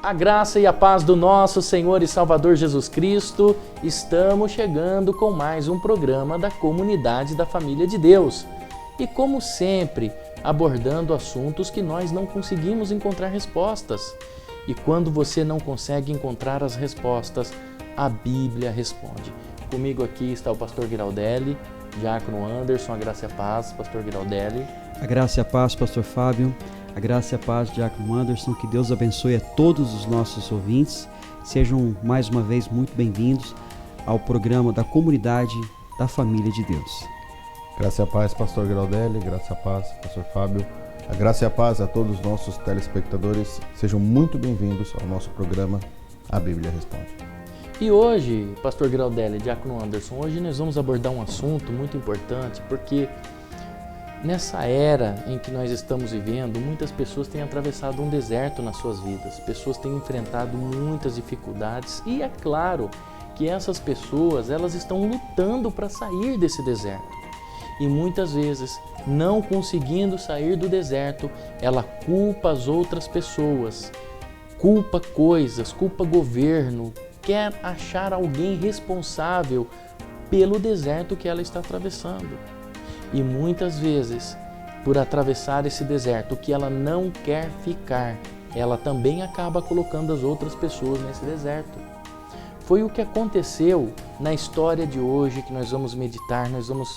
A graça e a paz do nosso Senhor e Salvador Jesus Cristo, estamos chegando com mais um programa da Comunidade da Família de Deus. E como sempre, abordando assuntos que nós não conseguimos encontrar respostas. E quando você não consegue encontrar as respostas, a Bíblia responde. Comigo aqui está o pastor Giraldelli, diácono Anderson, a graça e a paz, pastor Giraldelli. A graça e a paz, pastor Fábio. A graça e a paz, diácono Anderson. Que Deus abençoe a todos os nossos ouvintes. Sejam mais uma vez muito bem-vindos ao programa da Comunidade da Família de Deus. Graça e a paz, pastor Giraldelli. Graça e a paz, pastor Fábio. A graça e a paz a todos os nossos telespectadores. Sejam muito bem-vindos ao nosso programa A Bíblia Responde. E hoje, pastor Giraldelli, diácono Anderson, hoje nós vamos abordar um assunto muito importante, porque nessa era em que nós estamos vivendo, muitas pessoas têm atravessado um deserto nas suas vidas, pessoas têm enfrentado muitas dificuldades e é claro que essas pessoas, elas estão lutando para sair desse deserto. E muitas vezes, não conseguindo sair do deserto, ela culpa as outras pessoas, culpa coisas, culpa governo, quer achar alguém responsável pelo deserto que ela está atravessando. E muitas vezes, por atravessar esse deserto que ela não quer ficar, ela também acaba colocando as outras pessoas nesse deserto. Foi o que aconteceu na história de hoje que nós vamos meditar, nós vamos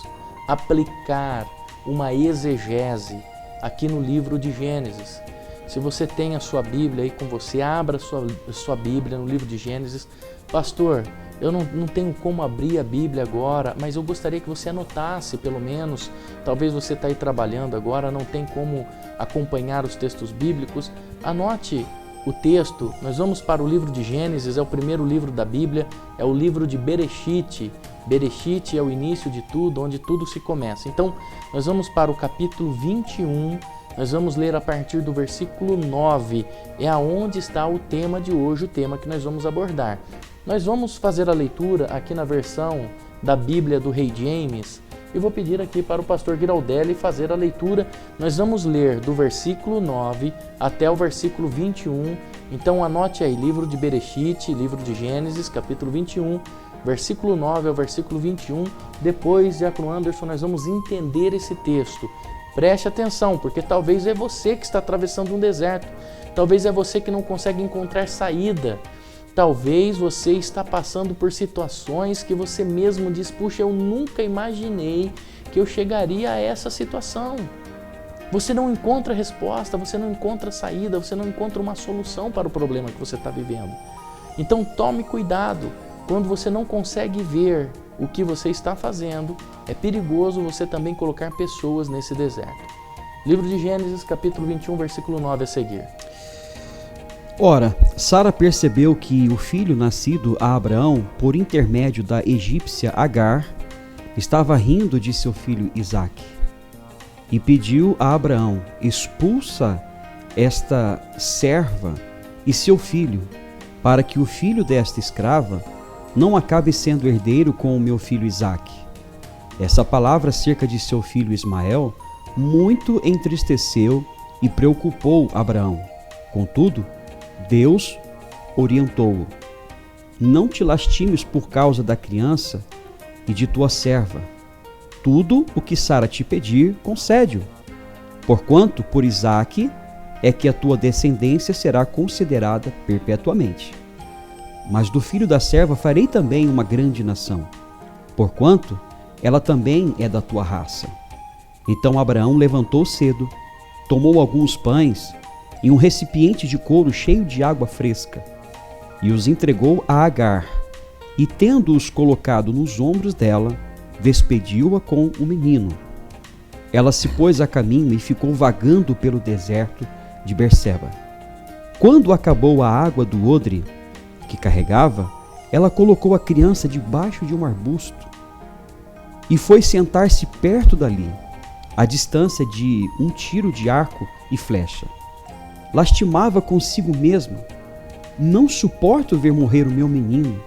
aplicar uma exegese aqui no livro de Gênesis. Se você tem a sua Bíblia aí com você, abra a sua Bíblia no livro de Gênesis. Pastor, eu não tenho como abrir a Bíblia agora, mas eu gostaria que você anotasse pelo menos. Talvez você está aí trabalhando agora, não tem como acompanhar os textos bíblicos. Anote o texto. Nós vamos para o livro de Gênesis, é o primeiro livro da Bíblia, é o livro de Bereshit. Bereshit é o início de tudo, onde tudo se começa. Então, nós vamos para o capítulo 21, nós vamos ler a partir do versículo 9, é aonde está o tema de hoje, o tema que nós vamos abordar. Nós vamos fazer a leitura aqui na versão da Bíblia do Rei James e vou pedir aqui para o pastor Giraldelli fazer a leitura. Nós vamos ler do versículo 9 até o versículo 21, então anote aí, livro de Bereshit, livro de Gênesis, capítulo 21, versículo 9 ao versículo 21. Depois, diácono Anderson, nós vamos entender esse texto. Preste atenção, porque talvez é você que está atravessando um deserto, talvez é você que não consegue encontrar saída, talvez você está passando por situações que você mesmo diz, puxa, eu nunca imaginei que eu chegaria a essa situação. Você não encontra resposta, você não encontra saída, você não encontra uma solução para o problema que você está vivendo. Então tome cuidado, quando você não consegue ver o que você está fazendo, é perigoso você também colocar pessoas nesse deserto. Livro de Gênesis, capítulo 21, versículo 9 a seguir. Ora, Sara percebeu que o filho nascido a Abraão, por intermédio da egípcia Agar, estava rindo de seu filho Isaque. E pediu a Abraão, expulsa esta serva e seu filho, para que o filho desta escrava não acabe sendo herdeiro com o meu filho Isaque. Essa palavra acerca de seu filho Ismael muito entristeceu e preocupou Abraão. Contudo, Deus orientou-o: não te lastimes por causa da criança e de tua serva. Tudo o que Sara te pedir, concede-o. Porquanto por Isaque é que a tua descendência será considerada perpetuamente. Mas do filho da serva farei também uma grande nação, porquanto ela também é da tua raça. Então Abraão levantou cedo, tomou alguns pães e um recipiente de couro cheio de água fresca, e os entregou a Agar, e tendo-os colocado nos ombros dela, despediu-a com o menino. Ela se pôs a caminho e ficou vagando pelo deserto de Berseba. Quando acabou a água do odre que carregava, ela colocou a criança debaixo de um arbusto e foi sentar-se perto dali, à distância de um tiro de arco e flecha. Lastimava consigo mesma: não suporto ver morrer o meu menino.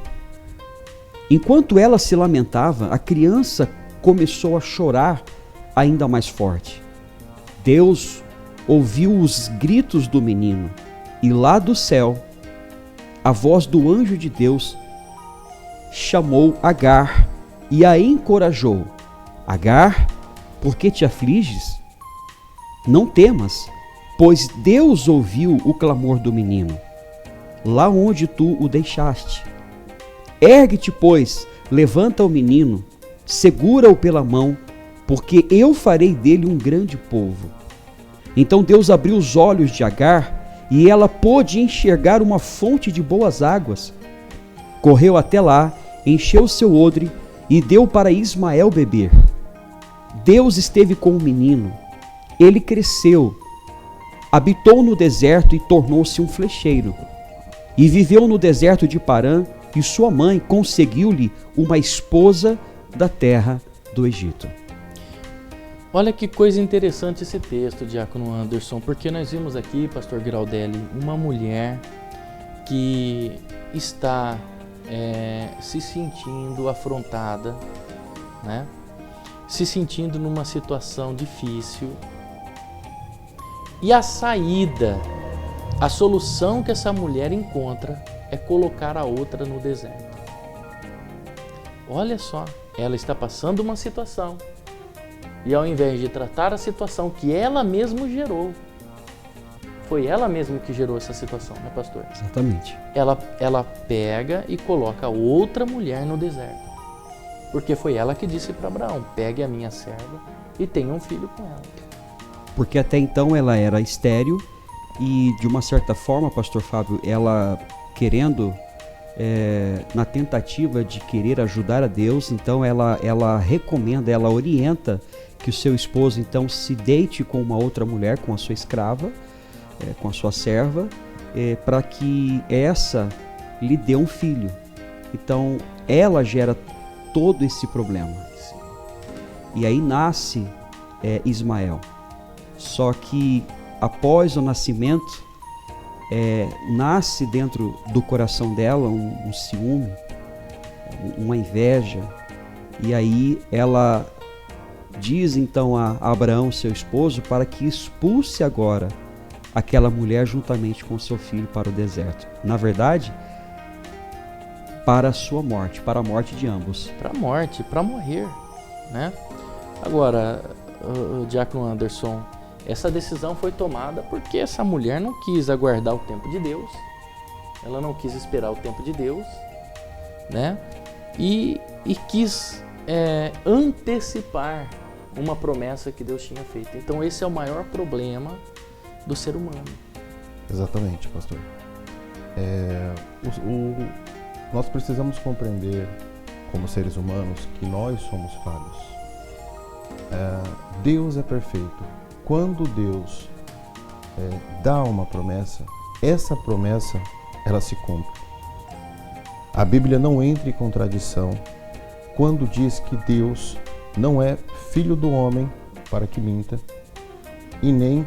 Enquanto ela se lamentava, a criança começou a chorar ainda mais forte. Deus ouviu os gritos do menino e lá do céu a voz do anjo de Deus chamou Agar e a encorajou. Agar, por que te afliges? Não temas, pois Deus ouviu o clamor do menino, lá onde tu o deixaste. Ergue-te, pois, levanta o menino, segura-o pela mão, porque eu farei dele um grande povo. Então Deus abriu os olhos de Agar e ela pôde enxergar uma fonte de boas águas. Correu até lá, encheu seu odre e deu para Ismael beber. Deus esteve com o menino. Ele cresceu, habitou no deserto e tornou-se um flecheiro. E viveu no deserto de Parã, e sua mãe conseguiu-lhe uma esposa da terra do Egito. Olha que coisa interessante esse texto, Diácono Anderson, porque nós vimos aqui, pastor Giraldelli, uma mulher que está se sentindo afrontada, né? Se sentindo numa situação difícil. E a saída, a solução que essa mulher encontra é colocar a outra no deserto. Olha só, ela está passando uma situação e ao invés de tratar a situação que ela mesma gerou, foi ela mesma que gerou essa situação, né, pastor? Exatamente. Ela pega e coloca outra mulher no deserto, porque foi ela que disse para Abraão: pegue a minha serva e tenha um filho com ela. Porque até então ela era estéril e, de uma certa forma, pastor Fábio, ela querendo, na tentativa de querer ajudar a Deus, então ela recomenda, ela orienta que o seu esposo então se deite com uma outra mulher, com a sua escrava, com a sua serva, para que essa lhe dê um filho. Então ela gera todo esse problema. E aí nasce Ismael. Só que após o nascimento, nasce dentro do coração dela um ciúme, uma inveja, e aí ela diz então a Abraão, seu esposo, para que expulse agora aquela mulher juntamente com seu filho para o deserto. Na verdade, para a sua morte, para a morte de ambos. Para a morte, para morrer, né? Agora, o Diácono Anderson, essa decisão foi tomada porque essa mulher não quis aguardar o tempo de Deus, ela não quis esperar o tempo de Deus, né? E quis antecipar uma promessa que Deus tinha feito. Então esse é o maior problema do ser humano. Exatamente, pastor. Nós precisamos compreender, como seres humanos, que nós somos falhos. Deus é perfeito. Quando Deus dá uma promessa, essa promessa ela se cumpre. A Bíblia não entra em contradição quando diz que Deus não é filho do homem para que minta e nem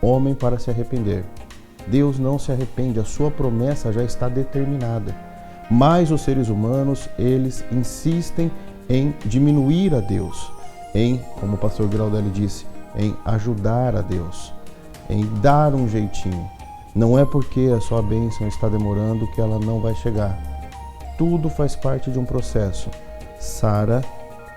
homem para se arrepender. Deus não se arrepende, a sua promessa já está determinada. Mas os seres humanos, eles insistem em diminuir a Deus, como o pastor Giraldelli disse, em ajudar a Deus, em dar um jeitinho. Não é porque a sua bênção está demorando que ela não vai chegar. Tudo faz parte de um processo. Sara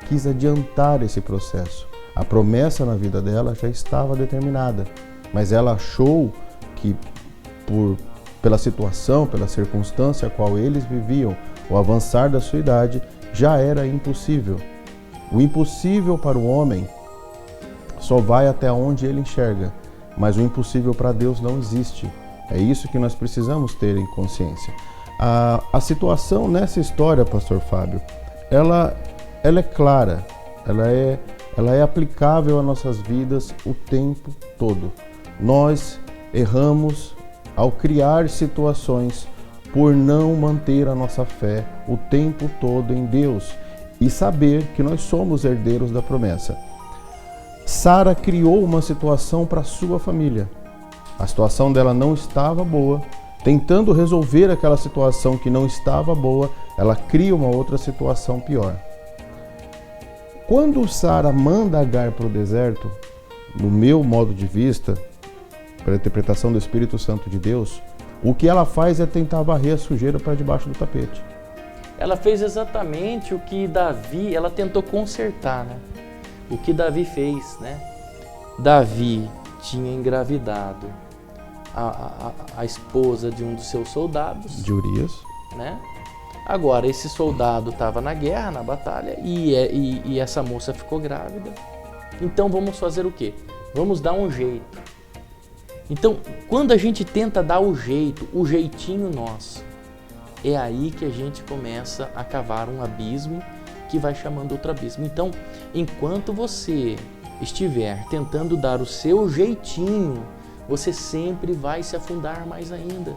quis adiantar esse processo. A promessa na vida dela já estava determinada, mas ela achou que pela situação, pela circunstância a qual eles viviam, o avançar da sua idade, já era impossível. O impossível para o homem só vai até onde ele enxerga, mas o impossível para Deus não existe. É isso que nós precisamos ter em consciência. A situação nessa história, pastor Fábio, ela é clara, ela é aplicável às nossas vidas o tempo todo. Nós erramos ao criar situações por não manter a nossa fé o tempo todo em Deus e saber que nós somos herdeiros da promessa. Sara criou uma situação para sua família. A situação dela não estava boa. Tentando resolver aquela situação que não estava boa, ela cria uma outra situação pior. Quando Sara manda Agar para o deserto, no meu modo de vista, pela interpretação do Espírito Santo de Deus, O que ela faz é tentar varrer a sujeira para debaixo do tapete. Ela fez exatamente o que Davi, ela tentou consertar, né? O que Davi fez, né? Davi tinha engravidado a esposa de um dos seus soldados, De Urias. né? Agora, esse soldado estava na guerra, na batalha, e essa moça ficou grávida. Então, vamos fazer o quê? Vamos dar um jeito. Então, quando a gente tenta dar o jeito, o jeitinho nosso, é aí que a gente começa a cavar um abismo que vai chamando outro abismo. Então, enquanto você estiver tentando dar o seu jeitinho, você sempre vai se afundar mais ainda.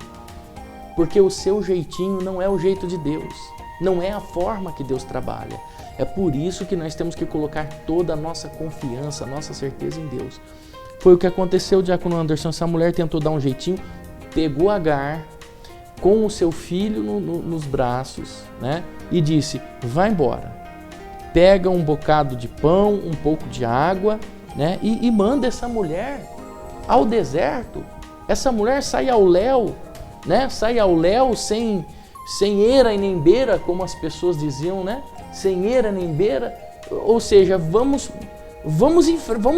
Porque o seu jeitinho não é o jeito de Deus, não é a forma que Deus trabalha. É por isso que nós temos que colocar toda a nossa confiança, a nossa certeza em Deus. Foi o que aconteceu, Diácono Anderson. Essa mulher tentou dar um jeitinho, pegou Agar com o seu filho nos braços, né? E disse, vai embora, pega um bocado de pão, um pouco de água, né? E manda essa mulher ao deserto. Essa mulher sai ao léu, né? Sai ao léu sem eira e nem beira, como as pessoas diziam, né? Sem eira nem beira. Ou seja, vamos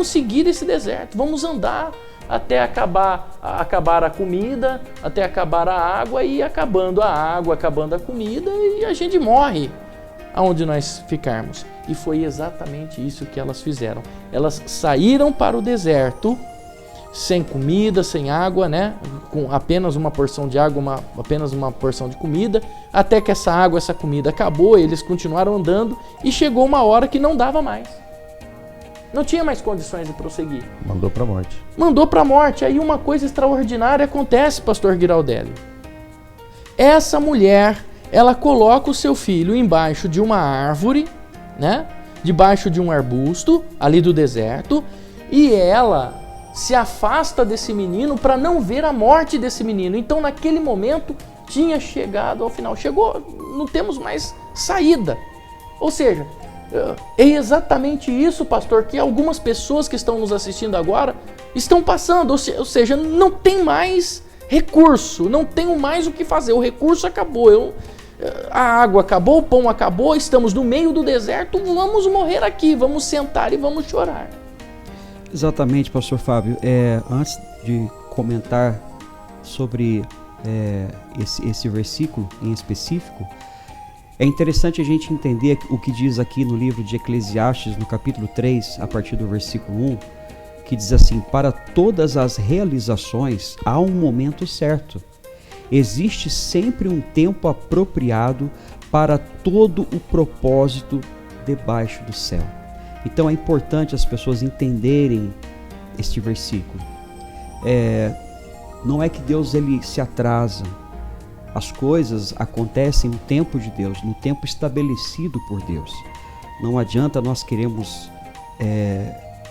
seguir esse deserto, vamos andar até acabar a comida, até acabar a água, e acabando a água, acabando a comida, e a gente morre aonde nós ficarmos. E foi exatamente isso que elas fizeram. Elas saíram para o deserto sem comida, sem água, né? Com apenas uma porção de água, apenas uma porção de comida, até que essa água, essa comida acabou, eles continuaram andando e chegou uma hora que não dava mais. Não tinha mais condições de prosseguir. Mandou para a morte. Mandou para a morte. Aí uma coisa extraordinária acontece, pastor Giraldelli. Essa mulher, ela coloca o seu filho embaixo de uma árvore, né? Debaixo de um arbusto, ali do deserto, e ela se afasta desse menino para não ver a morte desse menino. Então, naquele momento, tinha chegado ao final. Chegou, não temos mais saída. Ou seja, é exatamente isso, pastor, que algumas pessoas que estão nos assistindo agora estão passando. Ou seja, não tem mais recurso, não tenho mais o que fazer. O recurso acabou, a água acabou, o pão acabou, estamos no meio do deserto, vamos morrer aqui, vamos sentar e vamos chorar. Exatamente, pastor Fábio. Antes de comentar sobre esse versículo em específico, é interessante a gente entender o que diz aqui no livro de Eclesiastes, no capítulo 3, a partir do versículo 1, que diz assim: para todas as realizações há um momento certo. Existe sempre um tempo apropriado para todo o propósito debaixo do céu. Então é importante as pessoas entenderem este versículo. Não é que Deus ele se atrasa. As coisas acontecem no tempo de Deus, no tempo estabelecido por Deus. Não adianta nós queremos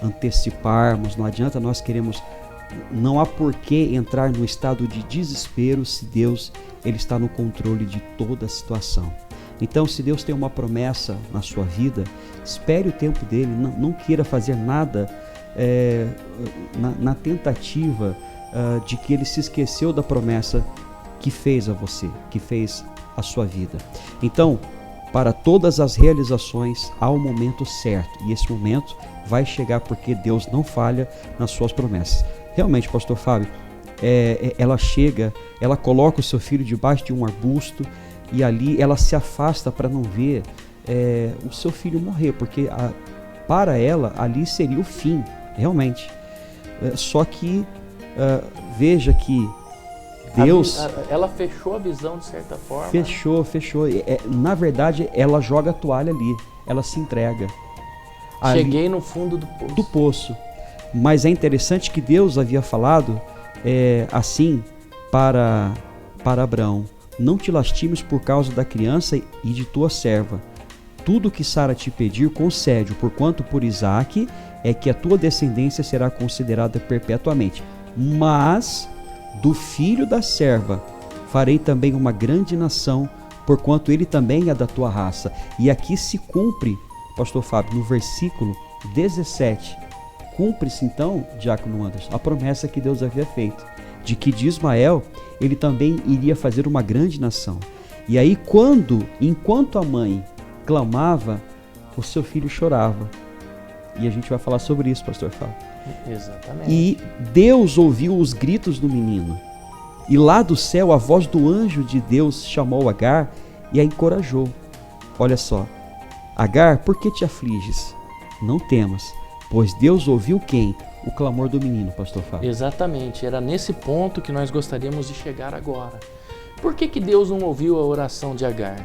anteciparmos, não adianta nós queremos... Não há por que entrar no estado de desespero se Deus ele está no controle de toda a situação. Então, se Deus tem uma promessa na sua vida, espere o tempo dele, não queira fazer nada na tentativa de que ele se esqueceu da promessa que fez a você, que fez a sua vida. Então, para todas as realizações há um momento certo, e esse momento vai chegar porque Deus não falha nas suas promessas. Realmente, pastor Fábio, ela chega, ela coloca o seu filho debaixo de um arbusto e ali ela se afasta para não ver o seu filho morrer, porque para ela ali seria o fim, realmente. Só que veja que Deus... Ela fechou a visão de certa forma. Fechou. Na verdade, ela joga a toalha ali, ela se entrega. Cheguei no fundo do poço. Mas é interessante que Deus havia falado assim para Abraão: não te lastimes por causa da criança e de tua serva. Tudo que Sara te pedir, concede-o, porquanto por Isaque é que a tua descendência será considerada perpetuamente. Mas do filho da serva farei também uma grande nação, porquanto ele também é da tua raça. E aqui se cumpre, pastor Fábio, no versículo 17, cumpre-se então, diácono Anderson, a promessa que Deus havia feito. de que de Ismael ele também iria fazer uma grande nação. E aí enquanto a mãe clamava, o seu filho chorava. E a gente vai falar sobre isso, pastor Fábio. Exatamente. E Deus ouviu os gritos do menino. E lá do céu a voz do anjo de Deus chamou Agar e a encorajou. Olha só. Agar, por que te afliges? Não temas, pois Deus ouviu quem? O clamor do menino, pastor Fábio. Exatamente, era nesse ponto que nós gostaríamos de chegar agora. Por que Deus não ouviu a oração de Agar?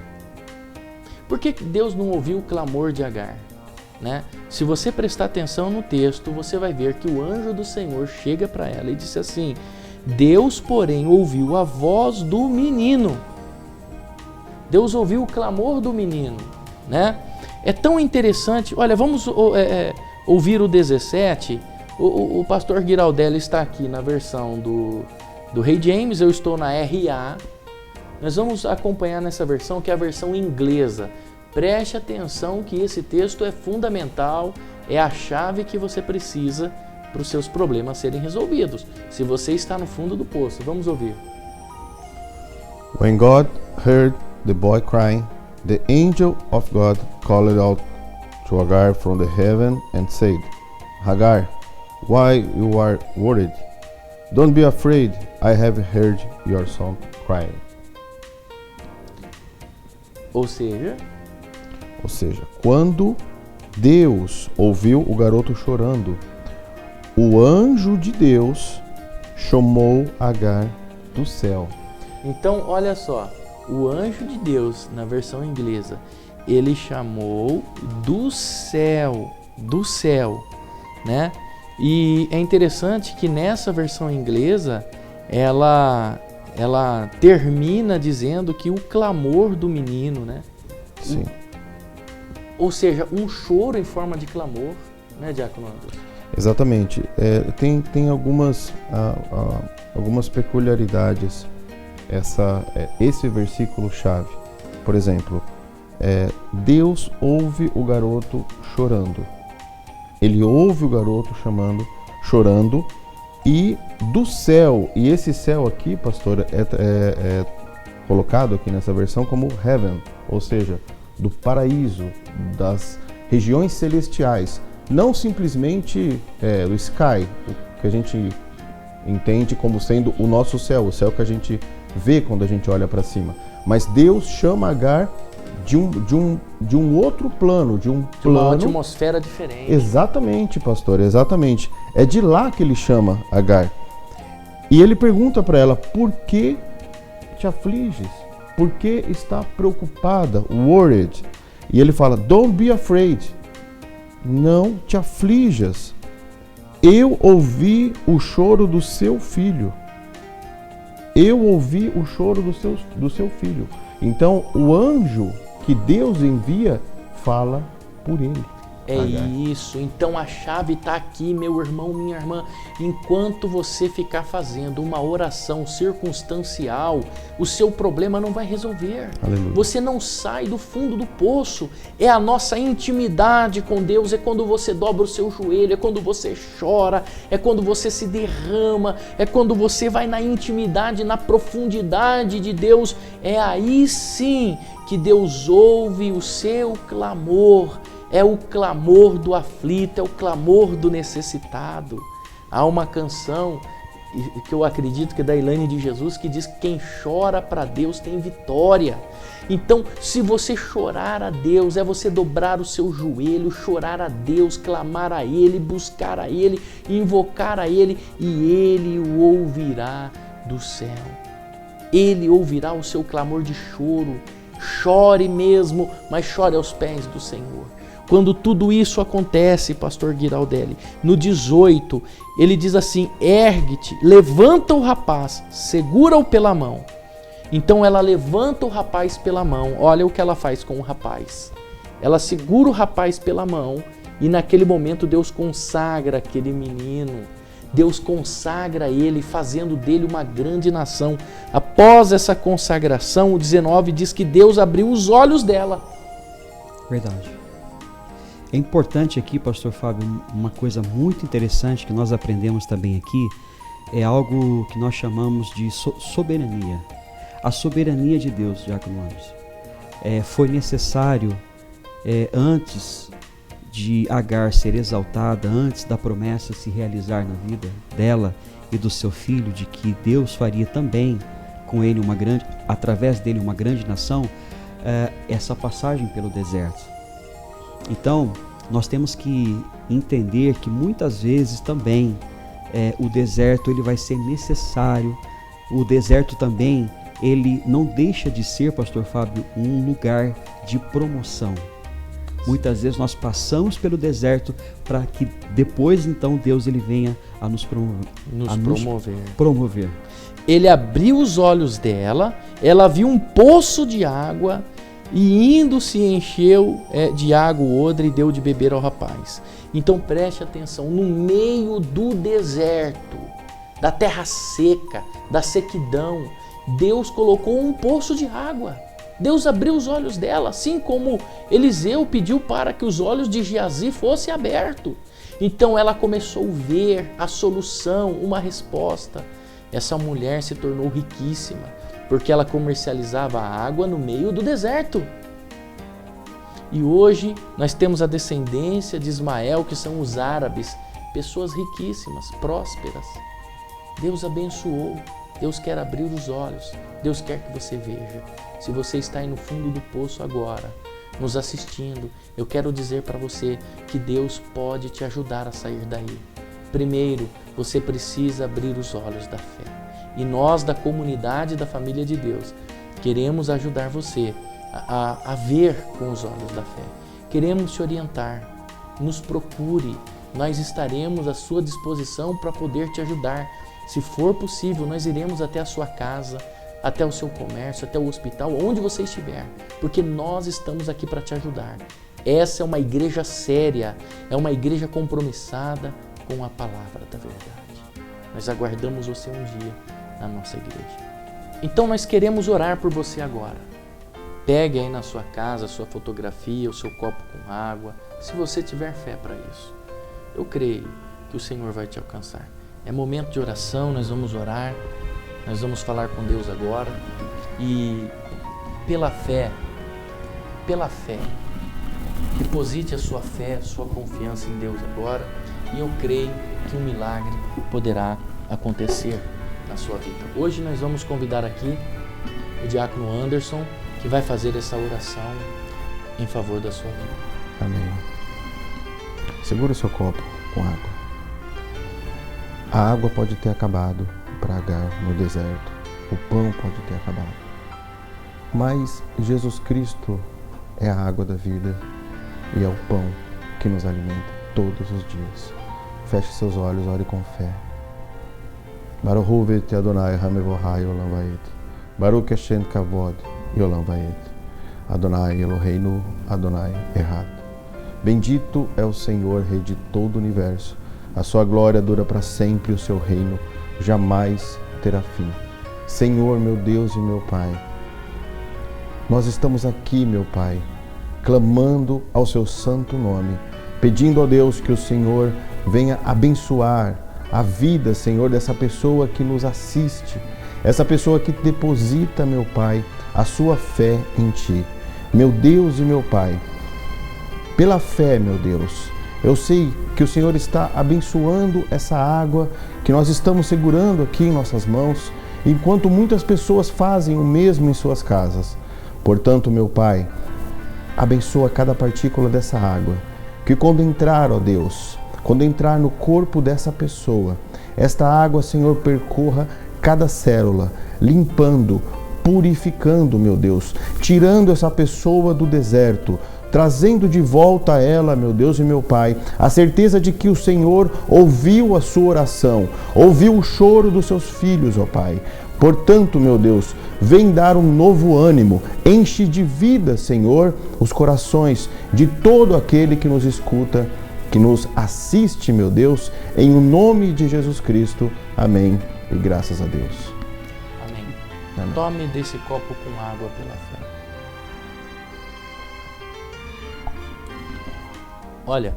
Por que Deus não ouviu o clamor de Agar? Né? Se você prestar atenção no texto, você vai ver que o anjo do Senhor chega para ela e disse assim: Deus, porém, ouviu a voz do menino. Deus ouviu o clamor do menino, né? É tão interessante. Olha, vamos ouvir o 17. O pastor Giraldelli está aqui na versão do Rei James, eu estou na RA. Nós vamos acompanhar nessa versão, que é a versão inglesa. Preste atenção que esse texto é fundamental, é a chave que você precisa para os seus problemas serem resolvidos. Se você está no fundo do poço, vamos ouvir. When God heard the boy crying, the angel of God called out to Hagar from the heaven and said, Hagar, why you are worried? Don't be afraid, I have heard your son crying. Ou seja, quando Deus ouviu o garoto chorando, o anjo de Deus chamou Agar do céu. Então, olha só, o anjo de Deus, na versão inglesa, ele chamou do céu, né? E é interessante que nessa versão inglesa, ela termina dizendo que o clamor do menino, né? Sim. Ou seja, um choro em forma de clamor, né, Diácono Anderson? Exatamente. Tem algumas peculiaridades esse versículo-chave. Por exemplo, Deus ouve o garoto chorando. Ele ouve o garoto chorando, e do céu, e esse céu aqui, pastor, é colocado aqui nessa versão como heaven, ou seja, do paraíso, das regiões celestiais, não simplesmente do sky, o que a gente entende como sendo o nosso céu, o céu que a gente vê quando a gente olha para cima, mas Deus chama Agar de um outro plano, de uma atmosfera diferente. Exatamente, pastor, exatamente. É de lá que ele chama Agar. E ele pergunta para ela: por que te afliges? Por que está preocupada? Worried. E ele fala: don't be afraid. Não te aflijas. Eu ouvi o choro do seu filho. Eu ouvi o choro do seu filho. Então, o anjo que Deus envia fala por ele. É isso, então a chave está aqui, meu irmão, minha irmã. Enquanto você ficar fazendo uma oração circunstancial, o seu problema não vai resolver. Aleluia. Você não sai do fundo do poço. É a nossa intimidade com Deus, é quando você dobra o seu joelho, é quando você chora, é quando você se derrama, é quando você vai na intimidade, na profundidade de Deus. É aí sim que Deus ouve o seu clamor. É o clamor do aflito, é o clamor do necessitado. Há uma canção que eu acredito que é da Elaine de Jesus, que diz que quem chora para Deus tem vitória. Então, se você chorar a Deus, é você dobrar o seu joelho, chorar a Deus, clamar a Ele, buscar a Ele, invocar a Ele, e Ele o ouvirá do céu. Ele ouvirá o seu clamor de choro. Chore mesmo, mas chore aos pés do Senhor. Quando tudo isso acontece, pastor Giraldelli, no 18, ele diz assim: ergue-te, levanta o rapaz, segura-o pela mão. Então ela levanta o rapaz pela mão. Olha o que ela faz com o rapaz. Ela segura o rapaz pela mão e naquele momento Deus consagra aquele menino. Deus consagra ele, fazendo dele uma grande nação. Após essa consagração, o 19 diz que Deus abriu os olhos dela. Verdade. É importante aqui, pastor Fábio, uma coisa muito interessante que nós aprendemos também aqui, é algo que nós chamamos de soberania. A soberania de Deus, Diácono Anderson. Foi necessário, antes de Agar ser exaltada, antes da promessa se realizar na vida dela e do seu filho, de que Deus faria também com ele através dele uma grande nação, essa passagem pelo deserto. Então, nós temos que entender que muitas vezes também o deserto ele vai ser necessário. O deserto também, ele não deixa de ser, pastor Fábio, um lugar de promoção. Muitas vezes nós passamos pelo deserto para que depois então Deus ele venha a nos promover. Ele abriu os olhos dela, ela viu um poço de água e indo se encheu de água o odre e deu de beber ao rapaz. Então preste atenção, no meio do deserto, da terra seca, da sequidão, Deus colocou um poço de água. Deus abriu os olhos dela, assim como Eliseu pediu para que os olhos de Geazi fossem abertos. Então ela começou a ver a solução, uma resposta. Essa mulher se tornou riquíssima, porque ela comercializava a água no meio do deserto. E hoje nós temos a descendência de Ismael, que são os árabes, pessoas riquíssimas, prósperas. Deus abençoou, Deus quer abrir os olhos, Deus quer que você veja. Se você está aí no fundo do poço agora, nos assistindo, eu quero dizer para você que Deus pode te ajudar a sair daí. Primeiro, você precisa abrir os olhos da fé. E nós, da comunidade da família de Deus, queremos ajudar você a ver com os olhos da fé. Queremos te orientar. Nos procure. Nós estaremos à sua disposição para poder te ajudar. Se for possível, nós iremos até a sua casa, até o seu comércio, até o hospital, onde você estiver, porque nós estamos aqui para te ajudar. Essa é uma igreja séria, é uma igreja compromissada com a palavra da verdade. Nós aguardamos você um dia na nossa igreja. Então nós queremos orar por você agora. Pegue aí na sua casa a sua fotografia, o seu copo com água, se você tiver fé para isso. Eu creio que o Senhor vai te alcançar. É momento de oração, nós vamos orar. Nós vamos falar com Deus agora e pela fé, deposite a sua fé, a sua confiança em Deus agora e eu creio que um milagre poderá acontecer na sua vida. Hoje nós vamos convidar aqui o diácono Anderson, que vai fazer essa oração em favor da sua vida. Amém. Segura o seu copo com água. A água pode ter acabado para Agar no deserto, o pão pode ter acabado, mas Jesus Cristo é a água da vida e é o pão que nos alimenta todos os dias. Feche seus olhos, ore com fé. Baruch hu v'et Adonai hamevohai olam va'ed, Baruch Hashem kavod olam va'ed, Adonai Eloheinu, Adonai Echad. Bendito é o Senhor, Rei de todo o universo. A sua glória dura para sempre, o seu reino jamais terá fim. Senhor, meu Deus e meu Pai, nós estamos aqui, meu Pai, clamando ao seu santo nome, pedindo a Deus que o Senhor venha abençoar a vida, Senhor, dessa pessoa que nos assiste, essa pessoa que deposita, meu Pai, a sua fé em Ti. Meu Deus e meu Pai, pela fé, meu Deus, eu sei que o Senhor está abençoando essa água que nós estamos segurando aqui em nossas mãos, enquanto muitas pessoas fazem o mesmo em suas casas. Portanto, meu Pai, abençoa cada partícula dessa água, que quando entrar, ó Deus, quando entrar no corpo dessa pessoa, esta água, Senhor, percorra cada célula, limpando, purificando, meu Deus, tirando essa pessoa do deserto, trazendo de volta a ela, meu Deus e meu Pai, a certeza de que o Senhor ouviu a sua oração, ouviu o choro dos seus filhos, ó Pai. Portanto, meu Deus, vem dar um novo ânimo, enche de vida, Senhor, os corações de todo aquele que nos escuta, que nos assiste, meu Deus, em o nome de Jesus Cristo. Amém. E graças a Deus. Amém. Amém. Tome desse copo com água pela fé. Olha,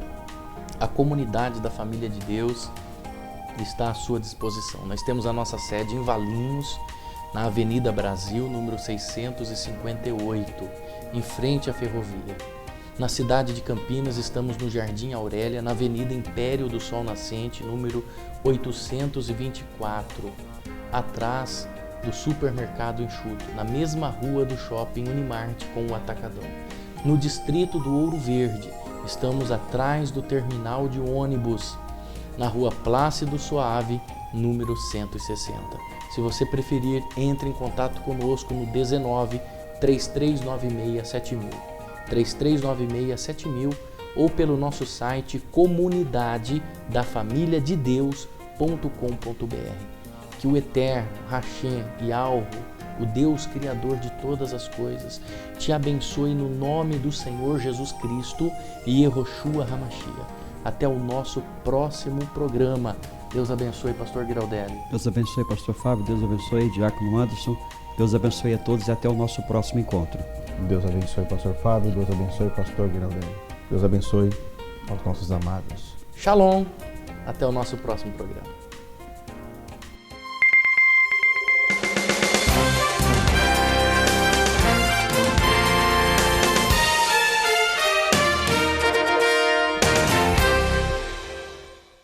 a comunidade da família de Deus está à sua disposição. Nós temos a nossa sede em Valinhos, na Avenida Brasil, número 658, em frente à ferrovia. Na cidade de Campinas, estamos no Jardim Aurélia, na Avenida Império do Sol Nascente, número 824, atrás do supermercado Enxuto, na mesma rua do shopping Unimart com o Atacadão. No distrito do Ouro Verde, estamos atrás do terminal de ônibus, na rua Plácido Suave, número 160. Se você preferir, entre em contato conosco no 19 3396 7000, 3396 7000, ou pelo nosso site comunidadedafamiliadedeus.com.br. Que o Eterno, Hashem e Alvo, o Deus Criador de todas as coisas, te abençoe no nome do Senhor Jesus Cristo e Yehoshua Hamashiach. Até o nosso próximo programa. Deus abençoe, Pastor Giraldelli. Deus abençoe, Pastor Fábio. Deus abençoe, Diácono Anderson. Deus abençoe a todos e até o nosso próximo encontro. Deus abençoe, Pastor Fábio. Deus abençoe, Pastor Giraldelli. Deus abençoe aos nossos amados. Shalom. Até o nosso próximo programa.